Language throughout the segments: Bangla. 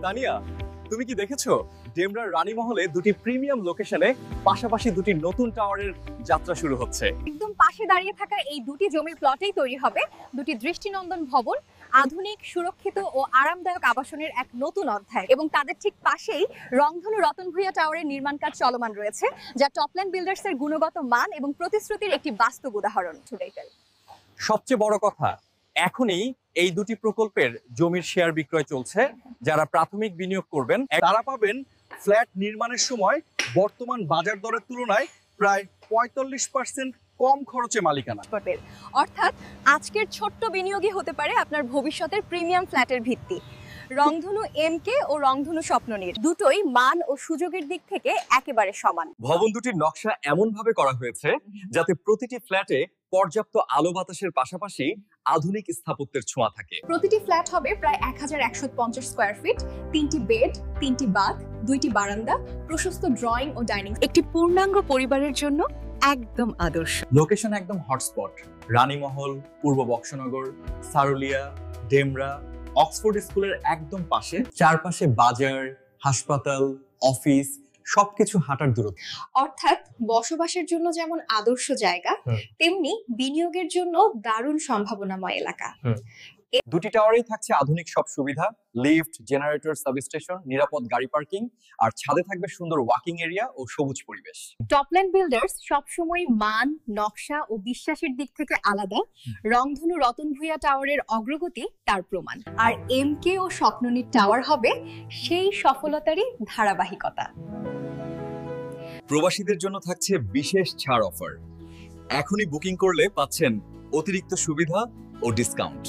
তানিয়া, তুমি কি দেখেছো ডেমরার রানীমহলে দুটি প্রিমিয়াম লোকেশনে পাশাপাশি দুটি নতুন টাওয়ারের যাত্রা শুরু হচ্ছে। একদম পাশে দাঁড়িয়ে থাকা এই দুটি জমির প্লটেই তৈরি হবে দুটি দৃষ্টিনন্দন ভবন, আধুনিক, সুরক্ষিত ও আরামদায়ক আবাসনের এক নতুন অধ্যায়। এবং তাদের ঠিক পাশেই রংধনু রতন ভূঁইয়া টাওয়ারের নির্মাণ কাজ চলমান রয়েছে, যা টপল্যান্ড বিল্ডার্সের গুণগত মান এবং প্রতিশ্রুতির একটি বাস্তব উদাহরণ। সবচেয়ে বড় কথা, এখনই এই দুটি প্রকল্পের জমির শেয়ার বিক্রয় চলছে। যারা প্রাথমিক বিনিয়োগ করবেন তারা পাবেন ফ্ল্যাট নির্মাণের সময় বর্তমান বাজার দরের তুলনায় প্রায় ৪৫% কম খরচে মালিকানা। অর্থাৎ আজকের ছোট্ট বিনিয়োগই হতে পারে আপনার ভবিষ্যতের প্রিমিয়াম ফ্ল্যাটের ভিত্তি। রংধনু এমকে ও রংধনু স্বপ্ননীর দুটোই মান ও সুযোগের দিক থেকে একেবারে সমান। ভবন দুটির নকশা এমন ভাবে করা হয়েছে যাতে প্রতিটি ফ্ল্যাটে পর্যাপ্ত আলো বাতাসের পাশাপাশি আধুনিক স্থাপত্যের ছোঁয়া থাকে। প্রতিটি ফ্ল্যাট হবে প্রায় ১১৫০ স্কয়ার ফিট, ৩টি বেড, ৩টি বাথ, 2টি বারান্দা, প্রশস্ত ড্রয়িং ও ডাইনিং, একটি পূর্ণাঙ্গ পরিবারের জন্য একদম আদর্শ। লোকেশন একদম হটস্পট। রানীমহল, পূর্ব বক্সনগর, সারুলিয়া, ডেমরা, অক্সফোর্ড স্কুলের একদম পাশে। চারপাশে বাজার, হাসপাতাল, অফিস সবকিছু হাঁটার দূরত্ব। অর্থাৎ বসবাসের জন্য যেমন আদর্শ জায়গা, তেমনি বিনিয়োগের জন্য দারুণ সম্ভাবনাময় এলাকা। দুটি টাওয়ারেই থাকছে আধুনিক সব সুবিধা, লিফট, জেনারেটর, সাবস্টেশন, নিরাপদ গাড়ি পার্কিং, আর ছাদে থাকবে সুন্দর ওয়াকিং এরিয়া ও সবুজ পরিবেশ। টপল্যান্ড বিল্ডার্স সবসময় মান, নকশা ও বিশ্বাসের দিক থেকে আলাদা। রংধনু রতন ভূঁইয়া টাওয়ারের অগ্রগতি তার প্রমাণ, আর এমকে ও স্বপ্ননীর টাওয়ার হবে সেই সফলতারই ধারাবাহিকতা। প্রবাসীদের জন্য থাকছে বিশেষ ছাড় অফার। এখনই বুকিং করলে পাচ্ছেন অতিরিক্ত সুবিধা ও ডিসকাউন্ট।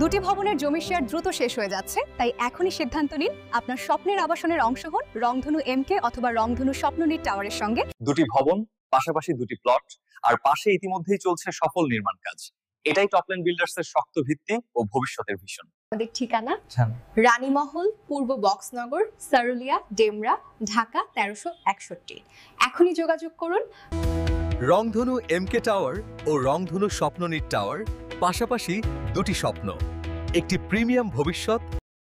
দুটি ভবনের জমি শেয়ার দ্রুত শেষ হয়ে যাচ্ছে, তাই এখনই সিদ্ধান্ত নিন আপনার স্বপ্নের আবাসনের অংশ হন রংধনু এমকে অথবা রংধনু স্বপ্ননীর টাওয়ারের সঙ্গে। দুটি ভবন, পাশাপাশি দুটি প্লট, আর পাশে ইতিমধ্যেই চলছে সফল নির্মাণ কাজ। এটাই টপল্যান্ড বিল্ডার্সের শক্ত ভিত্তি ও ভবিষ্যতের ভিশন। আমাদের ঠিকানা রানীমহল, পূর্ব বক্সনগর, সারুলিয়া, ডেমরা, ঢাকা ১৩৬১। এখনই যোগাযোগ করুন। রংধনু এমকে টাওয়ার ও রংধনু স্বপ্ননীর টাওয়ার, পাশাপাশি দুটি স্বপ্ন, একটি প্রিমিয়াম ভবিষ্যৎ।